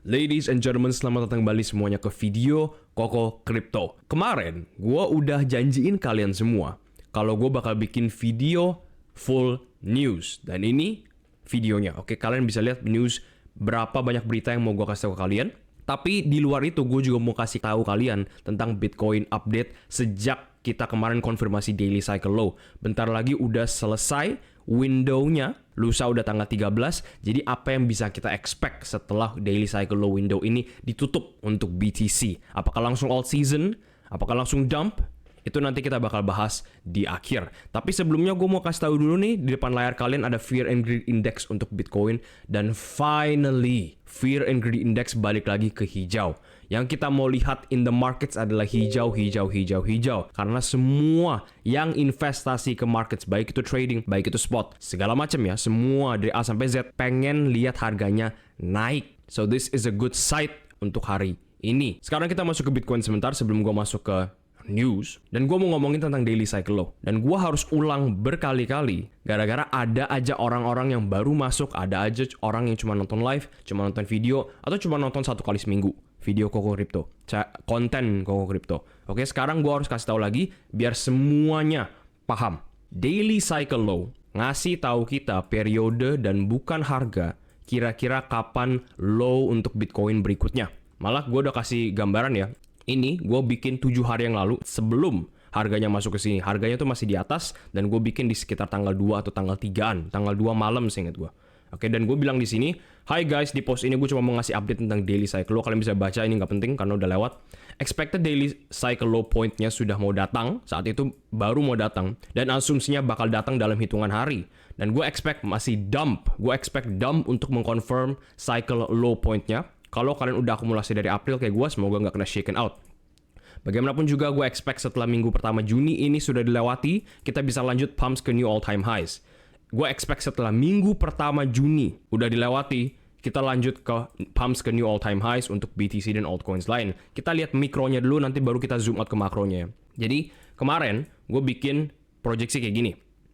Ladies and gentlemen, selamat datang kembali semuanya ke video Koko Crypto. Kemarin, gue udah janjiin kalian semua kalau gue bakal bikin video full news. Dan ini videonya, oke? Kalian bisa lihat news berapa banyak berita yang mau gue kasih tahu ke kalian. Tapi di luar itu, gue juga mau kasih tahu kalian tentang Bitcoin update sejak kita kemarin konfirmasi daily cycle low. Bentar lagi udah selesai window-nya, lusa udah tanggal 13. Jadi apa yang bisa kita expect setelah daily cycle low window ini ditutup untuk BTC? Apakah langsung all season? Apakah langsung dump? Itu nanti kita bakal bahas di akhir. Tapi sebelumnya gue mau kasih tahu dulu nih, di depan layar kalian ada Fear and Greed Index untuk Bitcoin. Dan finally, Fear and Greed Index balik lagi ke hijau. Yang kita mau lihat in the markets adalah hijau. Karena semua yang investasi ke markets, baik itu trading, baik itu spot, segala macam ya, semua dari A sampai Z pengen lihat harganya naik. So this is a good sight untuk hari ini. Sekarang kita masuk ke Bitcoin sebentar sebelum gue masuk ke news. Dan gue mau ngomongin tentang daily cycle low. Dan gue harus ulang berkali-kali gara-gara ada aja orang-orang yang baru masuk, ada aja orang yang cuma nonton live, cuma nonton video, atau cuma nonton 1 kali seminggu video Koko Crypto, konten Koko Crypto. Oke, sekarang gue harus kasih tahu lagi biar semuanya paham. Daily cycle low ngasih tahu kita periode dan bukan harga kira-kira kapan low untuk Bitcoin berikutnya. Malah gue udah kasih gambaran ya. Ini gue bikin 7 hari yang lalu sebelum harganya masuk ke sini. Harganya tuh masih di atas dan gue bikin di sekitar tanggal 2 atau tanggal 3-an. Tanggal 2 malam seingat gue. Oke, dan gue bilang di sini, "Hi guys, di post ini gue cuma mau ngasih update tentang daily cycle low. Kalian bisa baca, ini nggak penting karena udah lewat. Expected daily cycle low point-nya sudah mau datang. Saat itu baru mau datang. Dan asumsinya bakal datang dalam hitungan hari. Dan gue expect masih dump. Gue expect dump untuk mengconfirm cycle low point-nya. Kalau kalian udah akumulasi dari April kayak gue, semoga nggak kena shaken out. Bagaimanapun juga gue expect setelah minggu pertama Juni ini sudah dilewati, kita bisa lanjut pumps ke new all time highs. Gue expect setelah minggu pertama Juni udah dilewati, kita lanjut ke pumps ke new all time highs untuk BTC dan altcoins lain. Kita lihat mikronya dulu, nanti baru kita zoom out ke makronya. Jadi kemarin gue bikin proyeksi kayak gini.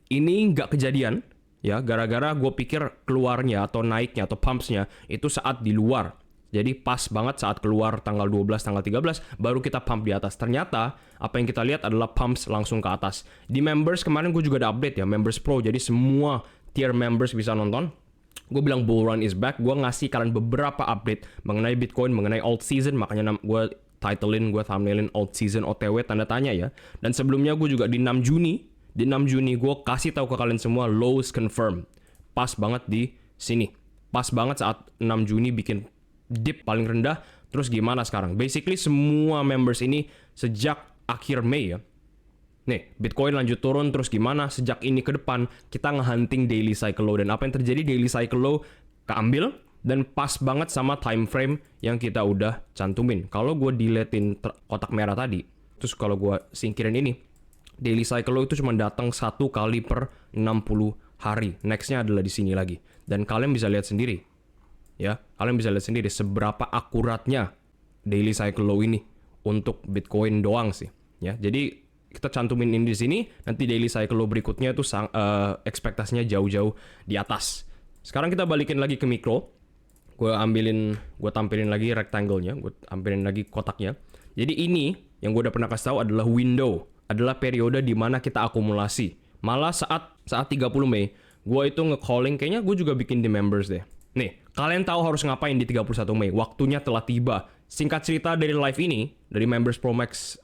Ini nggak kejadian ya, gara-gara gue pikir keluarnya atau naiknya atau pumpsnya itu saat di luar. Jadi pas banget saat keluar tanggal 12, tanggal 13, baru kita pump di atas. Ternyata, apa yang kita lihat adalah pumps langsung ke atas. Di members, kemarin gue juga ada update ya, members pro. Jadi semua tier members bisa nonton. Gue bilang bull run is back. Gue ngasih kalian beberapa update mengenai Bitcoin, mengenai alt season. Makanya gue thumbnailin alt season OTW, tanda tanya ya. Dan sebelumnya gue juga di 6 Juni. Di 6 Juni gue kasih tahu ke kalian semua lows confirm. Pas banget di sini. Pas banget saat 6 Juni bikin dip paling rendah. Terus gimana sekarang? Basically semua members ini sejak akhir Mei ya. Nih, Bitcoin lanjut turun terus gimana? Sejak ini ke depan kita ngehunting daily cycle low. Dan apa yang terjadi? Daily cycle low keambil dan pas banget sama time frame yang kita udah cantumin. Kalau gue deletein kotak merah tadi, terus kalau gue singkirin ini, daily cycle low itu cuma datang 1 kali per 60 hari. Nextnya adalah di sini lagi. Dan kalian bisa lihat sendiri. Ya, kalian bisa lihat sendiri seberapa akuratnya daily cycle low ini untuk Bitcoin doang sih. Ya, jadi kita cantumin ini di sini, nanti daily cycle low berikutnya itu ekspektasinya jauh-jauh di atas. Sekarang kita balikin lagi ke mikro. Gue tampilin lagi rectangle-nya, gue tampilin lagi kotaknya. Jadi ini yang gue udah pernah kasih tahu adalah window, adalah periode di mana kita akumulasi. Malah saat 30 Mei, gue itu nge-calling, kayaknya gue juga bikin di members deh. Nih, kalian tahu harus ngapain di 31 Mei. Waktunya telah tiba. Singkat cerita dari live ini, dari Members Pro Max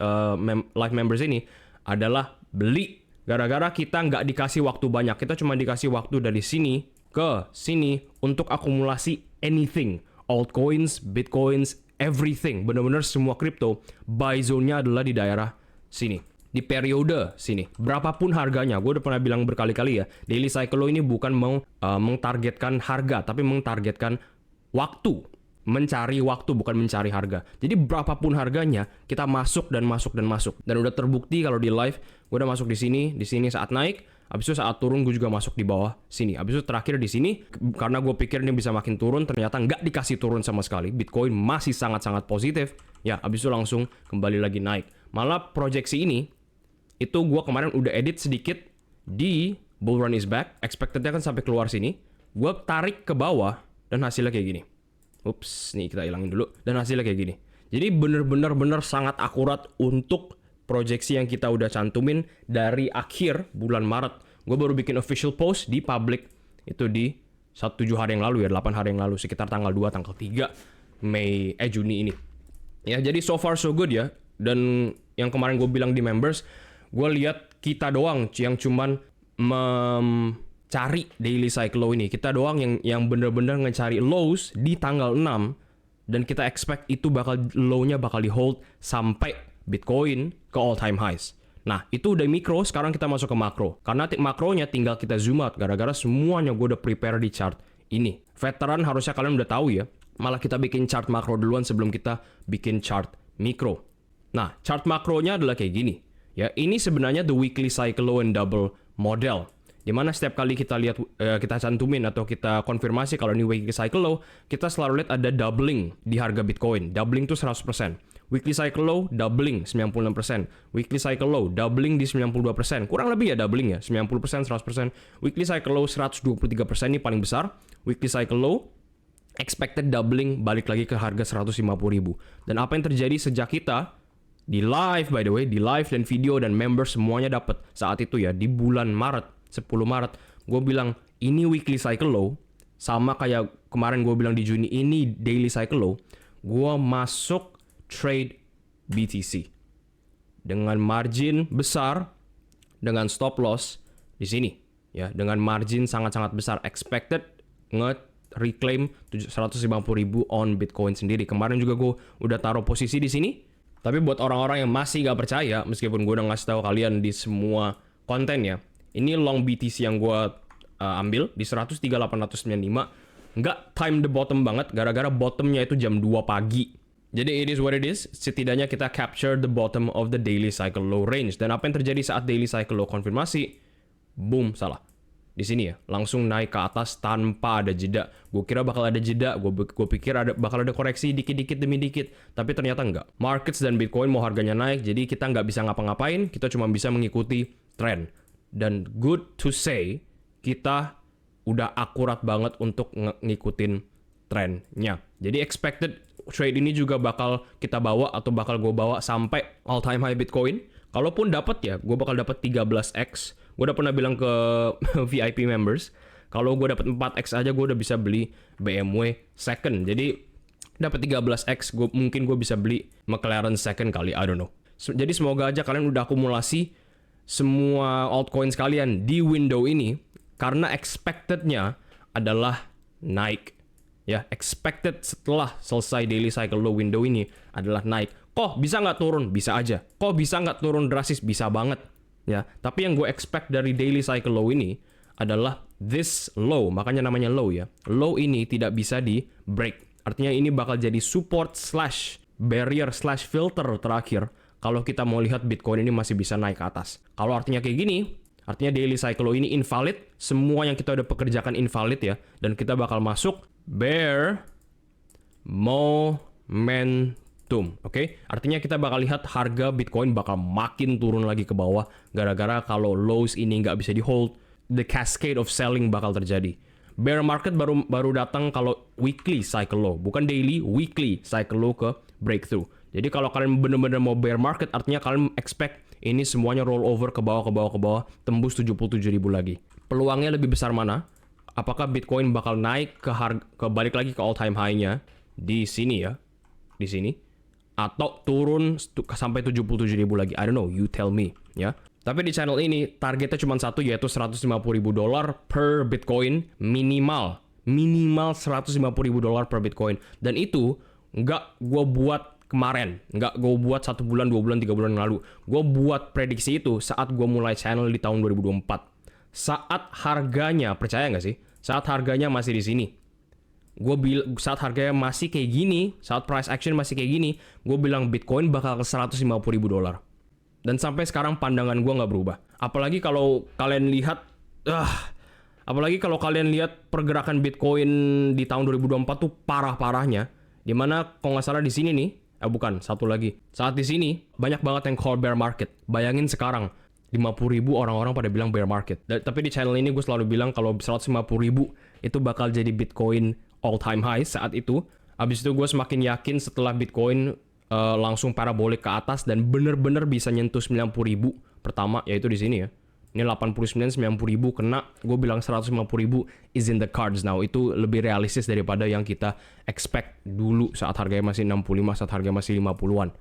live members ini, adalah beli. Gara-gara kita nggak dikasih waktu banyak. Kita cuma dikasih waktu dari sini ke sini untuk akumulasi anything. Altcoins, Bitcoins, everything. Benar-benar semua kripto. Buy zone-nya adalah di daerah sini. Di periode sini, berapapun harganya, gue udah pernah bilang berkali-kali ya, daily cycle low ini bukan mau mengtargetkan harga, tapi mengtargetkan waktu, mencari waktu, bukan mencari harga. Jadi berapapun harganya, kita masuk dan masuk dan masuk. Dan udah terbukti kalau di live, gue udah masuk di sini saat naik, habis itu saat turun gue juga masuk di bawah sini. Habis itu terakhir di sini, karena gue pikir ini bisa makin turun, ternyata nggak dikasih turun sama sekali. Bitcoin masih sangat-sangat positif, ya habis itu langsung kembali lagi naik. Malah proyeksi ini, itu gue kemarin udah edit sedikit di bull run is back. Expected-nya kan sampai keluar sini. Gue tarik ke bawah dan hasilnya kayak gini. Ups, nih kita hilangin dulu. Dan hasilnya kayak gini. Jadi bener-bener sangat akurat untuk proyeksi yang kita udah cantumin dari akhir bulan Maret. Gue baru bikin official post di public itu di 7 hari yang lalu ya, 8 hari yang lalu, sekitar tanggal 2, tanggal 3 Juni ini. Ya, jadi so far so good ya. Dan yang kemarin gue bilang di members, gue lihat kita doang yang cuman mencari daily cycle low ini. Kita doang yang bener-bener ngecari lows di tanggal 6 dan kita expect itu low-nya bakal di hold sampai Bitcoin ke all time highs. Nah, itu udah mikro, sekarang kita masuk ke makro. Karena makronya tinggal kita zoom out, gara-gara semuanya gue udah prepare di chart ini. Veteran harusnya kalian udah tahu ya, malah kita bikin chart makro duluan sebelum kita bikin chart mikro. Nah, chart makronya adalah kayak gini. Ya, ini sebenarnya the weekly cycle low and double model. Dimana setiap kali kita lihat, kita cantumin atau kita konfirmasi kalau ini weekly cycle low, kita selalu lihat ada doubling di harga Bitcoin. Doubling itu 100%. Weekly cycle low, doubling 96%. Weekly cycle low, doubling di 92%. Kurang lebih ya doubling ya, 90%, 100%. Weekly cycle low 123%, ini paling besar. Weekly cycle low, expected doubling balik lagi ke harga 150.000. Dan apa yang terjadi sejak kita di live, by the way, di live dan video dan member semuanya dapat saat itu ya, di bulan Maret, 10 Maret, gue bilang ini weekly cycle low, sama kayak kemarin gue bilang di Juni ini daily cycle low. Gue masuk trade BTC dengan margin besar, dengan stop loss di sini ya, dengan margin sangat-sangat besar, expected reclaim 150.000 on Bitcoin sendiri. Kemarin juga gue udah taruh posisi di sini. Tapi buat orang-orang yang masih gak percaya, meskipun gue udah ngasih tahu kalian di semua konten ya, ini long BTC yang gue ambil di 103.895, nggak time the bottom banget, gara-gara bottomnya itu jam 2 pagi. Jadi it is what it is, setidaknya kita capture the bottom of the daily cycle low range. Dan apa yang terjadi saat daily cycle low konfirmasi? Boom, salah. Di sini ya, langsung naik ke atas tanpa ada jeda. Gue kira bakal ada jeda, gue pikir bakal ada koreksi dikit-dikit demi dikit, tapi ternyata enggak. Markets dan Bitcoin mau harganya naik, jadi kita nggak bisa ngapa-ngapain, kita cuma bisa mengikuti trend. Dan good to say, kita udah akurat banget untuk ngikutin trendnya. Jadi expected trade ini juga bakal kita bawa atau bakal gue bawa sampai all time high Bitcoin. Kalaupun dapat ya, gue bakal dapat 13x. Gue udah pernah bilang ke VIP members, kalau gue dapat 4x aja gue udah bisa beli BMW second. Jadi dapat 13x, mungkin gue bisa beli McLaren second kali, I don't know. Jadi semoga aja kalian udah akumulasi semua altcoins kalian di window ini, karena expectednya adalah naik. Ya, expected setelah selesai daily cycle low window ini adalah naik. Kok bisa nggak turun? Bisa aja. Kok bisa nggak turun drastis? Bisa banget. Ya, tapi yang gue expect dari daily cycle low ini adalah this low, makanya namanya low ya. Low ini tidak bisa di break. Artinya ini bakal jadi support slash barrier slash filter terakhir kalau kita mau lihat Bitcoin ini masih bisa naik ke atas. Kalau artinya kayak gini, artinya daily cycle low ini invalid, semua yang kita udah pekerjakan invalid ya, dan kita bakal masuk bear momentum, oke? Artinya kita bakal lihat harga Bitcoin bakal makin turun lagi ke bawah, gara-gara kalau lows ini nggak bisa di hold, the cascade of selling bakal terjadi. Bear market baru datang kalau weekly cycle low, bukan daily, weekly cycle low ke breakthrough. Jadi kalau kalian benar-benar mau bear market, artinya kalian expect ini semuanya roll over ke bawah, tembus 77.000 lagi. Peluangnya lebih besar mana? Apakah Bitcoin bakal naik ke balik lagi ke all time high-nya di sini ya, di sini, atau turun sampai 77.000 lagi? I don't know, you tell me ya. Tapi di channel ini targetnya cuma satu, yaitu $150.000 per Bitcoin minimal 150.000 dolar per Bitcoin. Dan itu nggak gue buat kemarin, nggak gue buat 1 bulan, 2 bulan, 3 bulan yang lalu. Gue buat prediksi itu saat gue mulai channel di tahun 2024. Saat harganya, percaya nggak sih? Saat harganya masih di sini. Saat harganya masih kayak gini, saat price action masih kayak gini, gue bilang Bitcoin bakal ke $150.000. Dan sampai sekarang pandangan gue nggak berubah. Apalagi kalau kalian lihat pergerakan Bitcoin di tahun 2024 tuh parah-parahnya. Dimana kalau nggak salah di sini nih, satu lagi. Saat di sini banyak banget yang call bear market. Bayangin sekarang 50.000 orang-orang pada bilang bear market. Tapi di channel ini gue selalu bilang kalau 150.000 itu bakal jadi Bitcoin all time high saat itu. Abis itu gue semakin yakin setelah Bitcoin langsung parabolik ke atas dan bener-bener bisa nyentuh 90.000 pertama, yaitu di sini ya. Ini 89, 90.000 kena, gue bilang 150.000 is in the cards now. Itu lebih realistis daripada yang kita expect dulu saat harganya masih 65, saat harganya masih 50-an.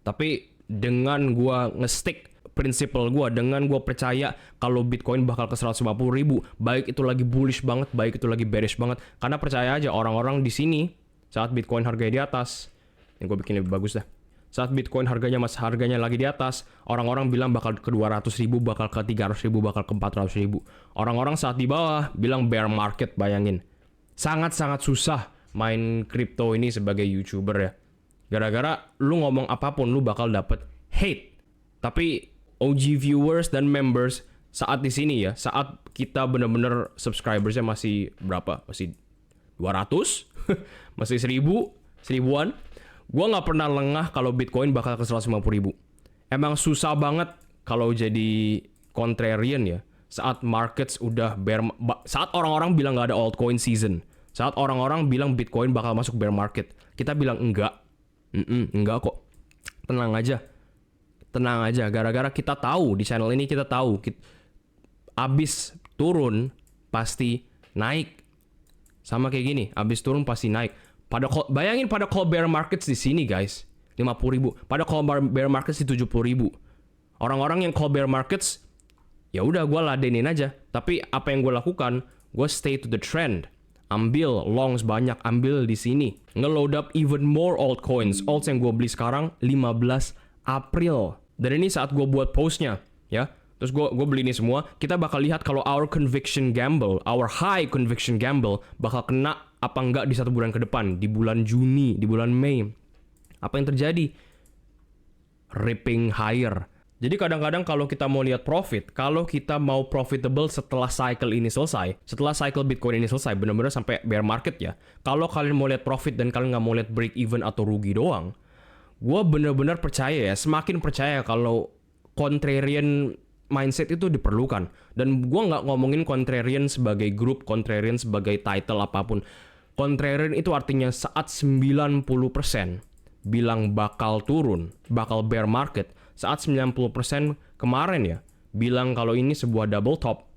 Tapi dengan gue nge-stick prinsipal gue, dengan gue percaya kalau Bitcoin bakal ke 150.000, baik itu lagi bullish banget, baik itu lagi bearish banget. Karena percaya aja orang-orang di sini saat Bitcoin harganya di atas, yang gue bikin lebih bagus dah. Saat Bitcoin harganya lagi di atas, orang-orang bilang bakal ke 200.000, bakal ke 300.000, bakal ke 400.000. Orang-orang saat di bawah bilang bear market, bayangin. Sangat-sangat susah main kripto ini sebagai YouTuber ya. Gara-gara lu ngomong apapun lu bakal dapet hate. Tapi OG viewers dan members saat di sini ya, saat kita bener-bener subscribersnya masih berapa? Masih 200? Masih 1000-an? Gue gak pernah lengah kalau Bitcoin bakal ke 150.000. Emang susah banget kalau jadi contrarian ya. Saat markets udah saat orang-orang bilang gak ada altcoin season. Saat orang-orang bilang Bitcoin bakal masuk bear market. Kita bilang enggak. Enggak kok. Tenang aja. Gara-gara kita tahu, di channel ini kita tahu. Abis turun pasti naik. Sama kayak gini. Abis turun pasti naik. Bayangin pada call bear markets di sini guys, 50.000. Pada call bear markets di 70.000. Orang-orang yang call bear markets, ya udah gue ladenin aja. Tapi apa yang gue lakukan, gue stay to the trend. Ambil longs banyak, ambil di sini. Nge-load up even more altcoins. Alts yang gue beli sekarang 15 April. Dan ini saat gue buat postnya, ya. Terus gue beli ini semua. Kita bakal lihat kalau our conviction gamble, our high conviction gamble bakal kena apa enggak di 1 bulan ke depan, di bulan Juni, di bulan Mei. Apa yang terjadi? Ripping higher. Jadi kadang-kadang kalau kita mau lihat profit, kalau kita mau profitable setelah cycle ini selesai, setelah cycle Bitcoin ini selesai, benar-benar sampai bear market ya. Kalau kalian mau lihat profit dan kalian nggak mau lihat break even atau rugi doang, gue benar-benar percaya ya, semakin percaya kalau contrarian mindset itu diperlukan. Dan gue nggak ngomongin contrarian sebagai grup, contrarian sebagai title apapun. Contrarian itu artinya saat 90% bilang bakal turun, bakal bear market. Saat 90% kemarin ya, bilang kalau ini sebuah double top.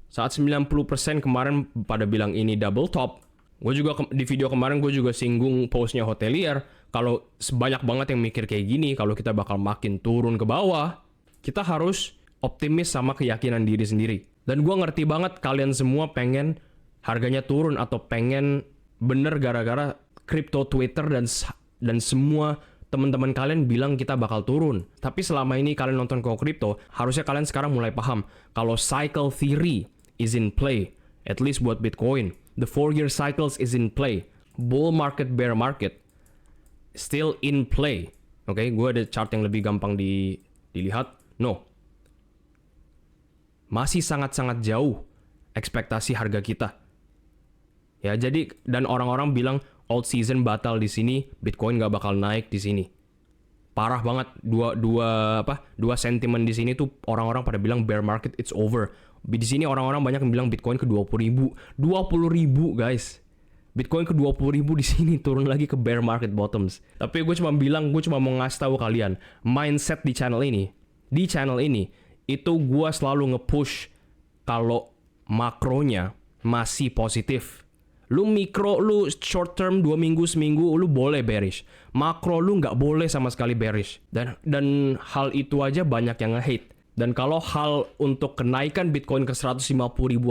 Saat 90% kemarin pada bilang ini double top. Gue juga di video kemarin gue juga singgung postnya Hotelier. Kalau sebanyak banget yang mikir kayak gini, kalau kita bakal makin turun ke bawah, kita harus optimis sama keyakinan diri sendiri. Dan gue ngerti banget kalian semua pengen harganya turun atau pengen bener gara-gara crypto Twitter dan semua teman-teman kalian bilang kita bakal turun. Tapi selama ini kalian nonton Koko Crypto, harusnya kalian sekarang mulai paham kalau cycle theory is in play. At least buat Bitcoin. The 4-year cycles is in play. Bull market, bear market still in play. Oke, gue ada chart yang lebih gampang dilihat. No. Masih sangat-sangat jauh ekspektasi harga kita. Ya, jadi dan orang-orang bilang alt season batal di sini, Bitcoin nggak bakal naik di sini. Parah banget dua sentimen di sini tuh orang-orang pada bilang bear market it's over. Di sini orang-orang banyak yang bilang Bitcoin ke 20.000. 20.000 guys. Bitcoin ke 20.000 di sini turun lagi ke bear market bottoms. Tapi gue cuma mau ngasih tahu kalian, mindset di channel ini itu gue selalu nge-push kalau makronya masih positif. Lu mikro, lu short term 2 minggu, seminggu, lu boleh bearish. Makro lu nggak boleh sama sekali bearish. Dan hal itu aja banyak yang nge-hate. Dan kalau hal untuk kenaikan Bitcoin ke 150.000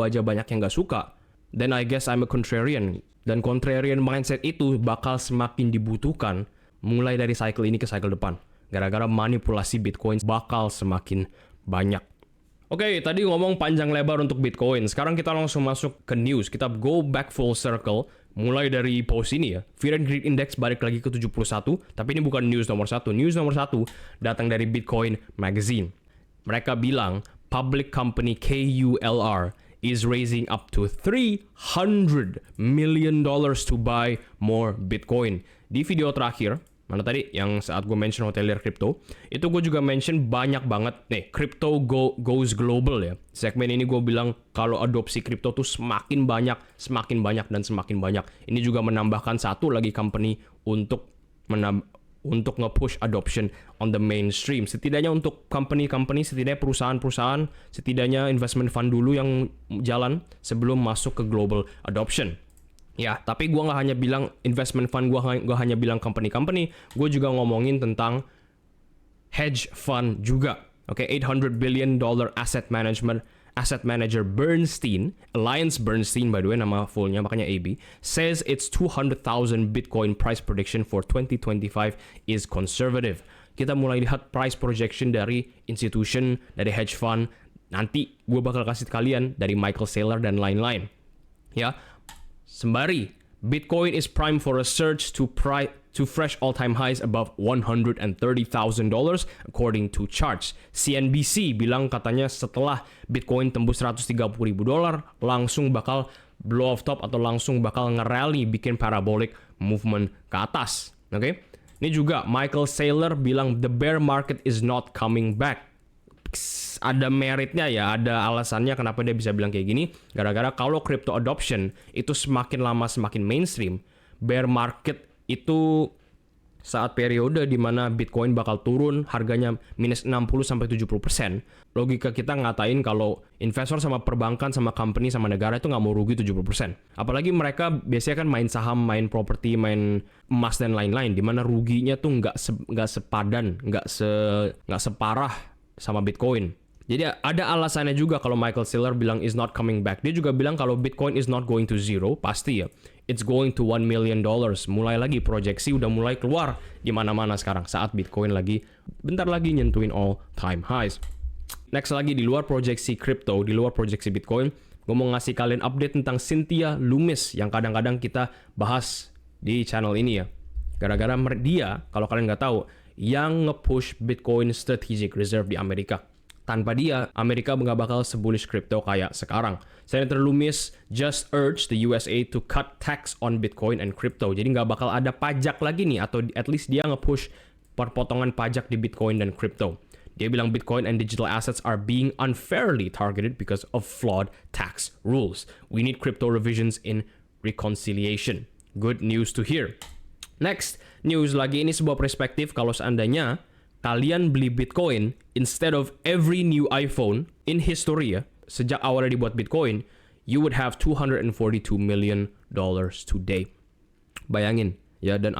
aja banyak yang nggak suka, then I guess I'm a contrarian. Dan contrarian mindset itu bakal semakin dibutuhkan mulai dari cycle ini ke cycle depan. Gara-gara manipulasi Bitcoin bakal semakin banyak. Oke, tadi ngomong panjang lebar untuk Bitcoin. Sekarang kita langsung masuk ke news. Kita go back full circle. Mulai dari post ini ya. Fear and Greed Index balik lagi ke 71. Tapi ini bukan news nomor 1. News nomor 1 datang dari Bitcoin Magazine. Mereka bilang, public company KULR is raising up to $300 million to buy more Bitcoin. Di video terakhir, Mana tadi yang saat gue mention hotelier crypto, itu gue juga mention banyak banget nih crypto goes global ya. Segmen ini gue bilang kalau adopsi crypto tuh semakin banyak dan semakin banyak. Ini juga menambahkan satu lagi company untuk nge-push adoption on the mainstream. Setidaknya untuk company-company, setidaknya perusahaan-perusahaan, setidaknya investment fund dulu yang jalan sebelum masuk ke global adoption. Ya, tapi gue nggak hanya bilang investment fund, gue hanya bilang company-company, gue juga ngomongin tentang hedge fund juga. Oke, $800 billion asset manager Bernstein, Alliance Bernstein by the way nama fullnya makanya AB, says its 200,000 Bitcoin price prediction for 2025 is conservative. Kita mulai lihat price projection dari institution, dari hedge fund. Nanti gue bakal kasih kalian dari Michael Saylor dan lain-lain. Ya, sembari Bitcoin is primed for a surge to fresh all-time highs above $130,000 according to charts. CNBC bilang katanya setelah Bitcoin tembus $130,000 langsung bakal blow off top atau langsung bakal nge-rally bikin parabolic movement ke atas. Oke? Ini juga Michael Saylor bilang the bear market is not coming back. Ada meritnya ya, ada alasannya kenapa dia bisa bilang kayak gini. Gara-gara kalau crypto adoption itu semakin lama semakin mainstream, bear market itu saat periode di mana Bitcoin bakal turun harganya minus 60-70%. Logika kita ngatain kalau investor sama perbankan sama company sama negara itu nggak mau rugi 70%. Apalagi mereka biasanya kan main saham, main properti, main emas dan lain-lain, di mana ruginya tuh nggak sepadan, nggak separah sama Bitcoin. Jadi ada alasannya juga kalau Michael Saylor bilang is not coming back. Dia juga bilang kalau Bitcoin is not going to zero, pasti ya. It's going to $1 million. Mulai lagi proyeksi udah mulai keluar di mana-mana sekarang saat Bitcoin lagi bentar lagi nyentuhin all time highs. Next lagi di luar proyeksi crypto, di luar proyeksi Bitcoin, gue mau ngasih kalian update tentang Cynthia Lummis yang kadang-kadang kita bahas di channel ini ya. Gara-gara dia, kalau kalian nggak tahu, yang nge-push Bitcoin Strategic Reserve di Amerika. Tanpa dia, Amerika nggak bakal se-bullish crypto kayak sekarang. Senator Lummis just urged the USA to cut tax on Bitcoin and crypto. Jadi nggak bakal ada pajak lagi nih, atau at least dia nge-push perpotongan pajak di Bitcoin dan crypto. Dia bilang Bitcoin and digital assets are being unfairly targeted because of flawed tax rules. We need crypto revisions in reconciliation. Good news to hear. Next, news lagi, ini sebuah perspektif kalau seandainya kalian beli Bitcoin instead of every new iPhone in history ya, sejak awalnya dibuat Bitcoin, you would have $242 million today. Bayangin ya, dan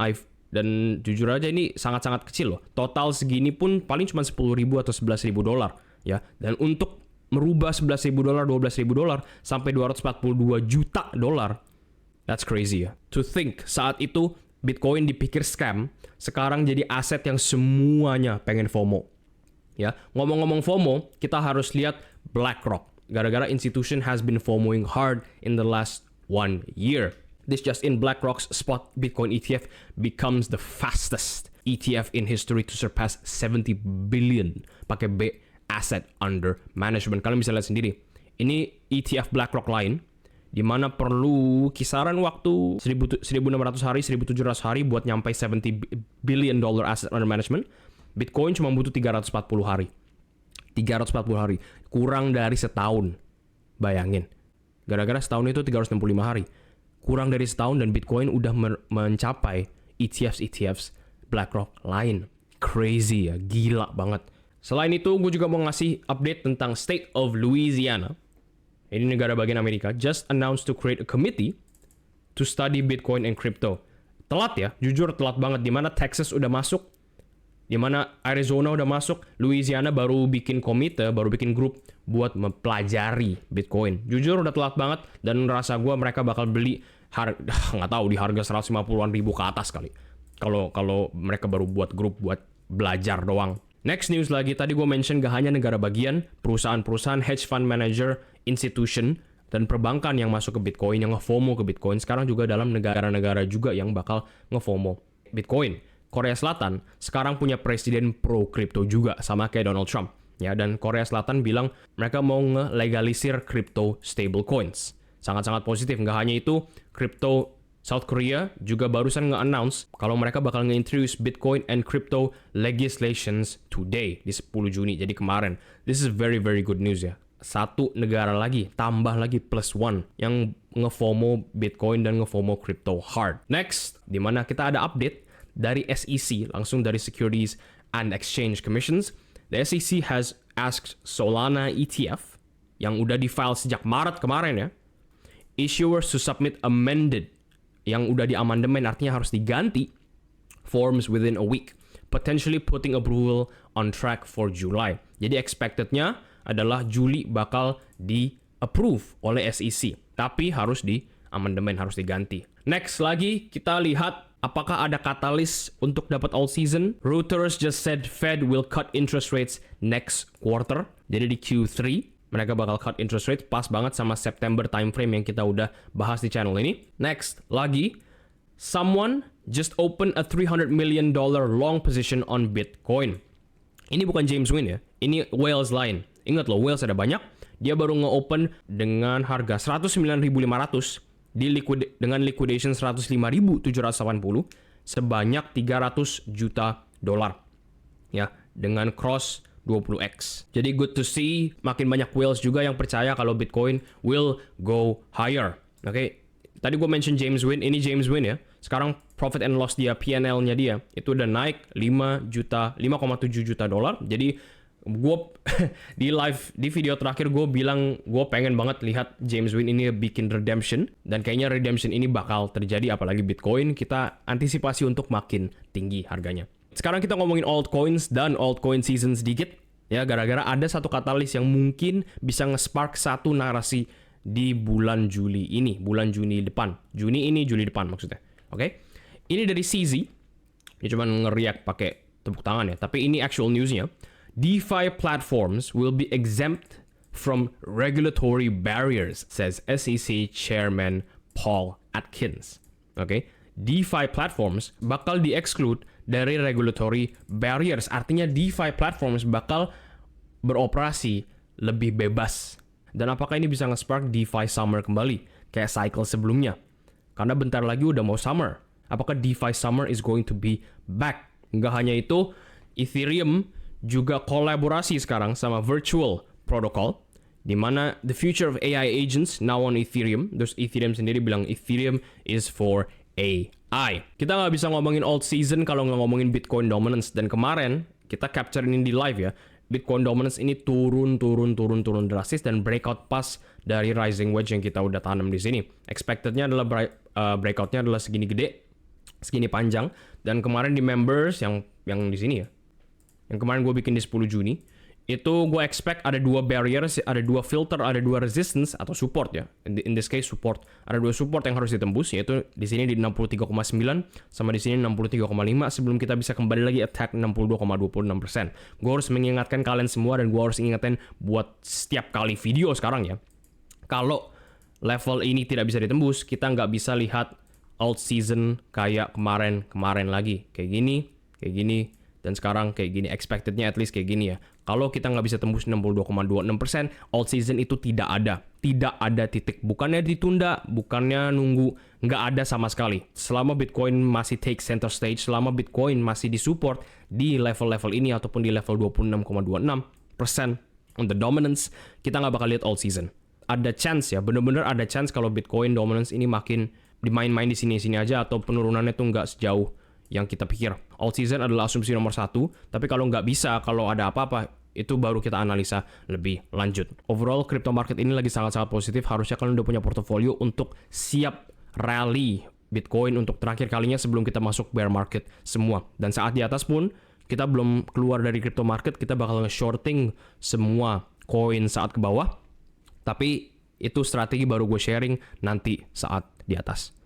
jujur aja ini sangat-sangat kecil loh. Total segini pun paling cuma $10,000 atau $11,000 ya. Dan untuk merubah $11,000, $12,000 sampai $242 juta, that's crazy ya. To think saat itu Bitcoin dipikir scam, sekarang jadi aset yang semuanya pengen FOMO. Ya, ngomong-ngomong FOMO, kita harus lihat BlackRock. Gara-gara institution has been FOMOing hard in the last 1 year. This just in, BlackRock's spot Bitcoin ETF becomes the fastest ETF in history to surpass 70 billion pakai B asset under management. Kalian bisa lihat sendiri. Ini ETF BlackRock lain di mana perlu kisaran waktu 1.600 hari, 1.700 hari buat nyampe $70 billion asset under management. Bitcoin cuma butuh 340 hari. 340 hari. Kurang dari setahun. Bayangin. Gara-gara setahun itu 365 hari. Kurang dari setahun dan Bitcoin udah mencapai ETFs BlackRock lain. Crazy ya. Gila banget. Selain itu, gue juga mau ngasih update tentang State of Louisiana. Ini negara bagian Amerika, just announced to create a committee to study Bitcoin and crypto. Telat ya, jujur telat banget. Dimana Texas udah masuk, dimana Arizona udah masuk, Louisiana baru bikin komite, baru bikin grup buat mempelajari Bitcoin. Jujur udah telat banget, dan rasa gue mereka bakal beli nggak tahu di harga 150-an ribu ke atas kali. Kalau mereka baru buat grup buat belajar doang. Next news lagi, tadi gue mention gak hanya negara bagian, perusahaan-perusahaan, hedge fund manager, institution, dan perbankan yang masuk ke Bitcoin, yang nge-FOMO ke Bitcoin. Sekarang juga dalam negara-negara juga yang bakal nge-FOMO Bitcoin. Korea Selatan sekarang punya presiden pro-crypto juga, sama kayak Donald Trump. Ya, dan Korea Selatan bilang mereka mau nge-legalisir crypto stablecoins. Sangat-sangat positif. Nggak hanya itu, crypto South Korea juga barusan nge-announce kalau mereka bakal nge-introduce Bitcoin and crypto legislations today di 10 Juni. Jadi kemarin. This is very very good news ya. Satu negara lagi, tambah lagi plus one yang nge-FOMO Bitcoin dan nge-FOMO crypto hard. Next, di mana kita ada update dari SEC, langsung dari Securities and Exchange Commissions. The SEC has asked Solana ETF yang udah di-file sejak Maret kemarin ya, issuers to submit amended, yang udah di-amandemen artinya harus diganti, forms within a week, potentially putting approval on track for July. Jadi expectednya adalah Juli bakal di-approve oleh SEC, tapi harus di-amandemen, harus diganti. Next lagi, kita lihat apakah ada katalis untuk dapat all season. Reuters just said Fed will cut interest rates next quarter. Jadi di Q3, mereka bakal cut interest rate, pas banget sama September timeframe yang kita udah bahas di channel ini. Next, lagi, someone just opened a $300 million long position on Bitcoin. Ini bukan James Wynn ya, ini whales lain. Ingat loh, whales ada banyak. Dia baru nge-open dengan harga 109.500 dengan liquidation 105.780 sebanyak $300 juta. Ya, dengan cross 20x. Jadi good to see makin banyak whales juga yang percaya kalau Bitcoin will go higher. Oke. Tadi gue mention James Wynn, ini James Wynn ya. Sekarang profit and loss dia, P&L-nya dia itu udah naik 5,7 juta dolar. Jadi gue di video terakhir gue bilang gue pengen banget lihat James Wynn ini bikin redemption, dan kayaknya redemption ini bakal terjadi, apalagi Bitcoin kita antisipasi untuk makin tinggi harganya. Sekarang kita ngomongin altcoins dan altcoin season sedikit ya, gara-gara ada satu katalis yang mungkin bisa nge-spark satu narasi di bulan Juli ini, bulan Juni depan. Juli depan maksudnya. Oke. Ini dari CZ. Dia cuma ngeriak pakai tepuk tangan ya, tapi ini actual newsnya. DeFi platforms will be exempt from regulatory barriers, says SEC Chairman Paul Atkins. Okay? DeFi platforms bakal di-exclude dari regulatory barriers. Artinya DeFi platforms bakal beroperasi lebih bebas. Dan apakah ini bisa nge-spark DeFi summer kembali? Kayak cycle sebelumnya. Karena bentar lagi udah mau summer. Apakah DeFi summer is going to be back? Nggak hanya itu, Ethereum juga kolaborasi sekarang sama Virtual Protocol, di mana the future of AI agents now on Ethereum. Terus Ethereum sendiri bilang Ethereum is for AI. Kita nggak bisa ngomongin alt season kalau nggak ngomongin Bitcoin dominance. Dan kemarin kita capture ini di live ya, Bitcoin dominance ini turun drastis dan breakout pas dari rising wedge yang kita udah tanam di sini. Expectednya adalah breakoutnya adalah segini gede, segini panjang. Dan kemarin di members yang di sini ya, yang kemarin gue bikin di 10 Juni, itu gue expect ada dua barriers, ada dua filter, ada dua resistance atau support ya. In this case support. Ada dua support yang harus ditembus, yaitu di sini di 63,9 sama di sini 63,5 sebelum kita bisa kembali lagi attack 62,26%. Gue harus mengingatkan kalian semua dan gue harus ingatkan buat setiap kali video sekarang ya. Kalau level ini tidak bisa ditembus, kita nggak bisa lihat alt season kayak kemarin lagi. Kayak gini. Dan sekarang kayak gini, expectednya at least kayak gini ya. Kalau kita nggak bisa tembus 62,26%, alt season itu tidak ada. Tidak ada titik. Bukannya ditunda, bukannya nunggu. Nggak ada sama sekali. Selama Bitcoin masih take center stage, selama Bitcoin masih disupport di level-level ini ataupun di level 26,26% on the dominance, kita nggak bakal lihat alt season. Ada chance ya, bener-bener ada chance kalau Bitcoin dominance ini makin dimain-main di sini-sini aja, atau penurunannya tuh nggak sejauh yang kita pikir. Alt season adalah asumsi nomor 1, tapi kalau nggak bisa, kalau ada apa-apa, itu baru kita analisa lebih lanjut. Overall, crypto market ini lagi sangat-sangat positif. Harusnya kalian udah punya portofolio untuk siap rally Bitcoin untuk terakhir kalinya sebelum kita masuk bear market semua. Dan saat di atas pun, kita belum keluar dari crypto market, kita bakal nge-shorting semua koin saat ke bawah. Tapi itu strategi baru gue sharing nanti saat di atas.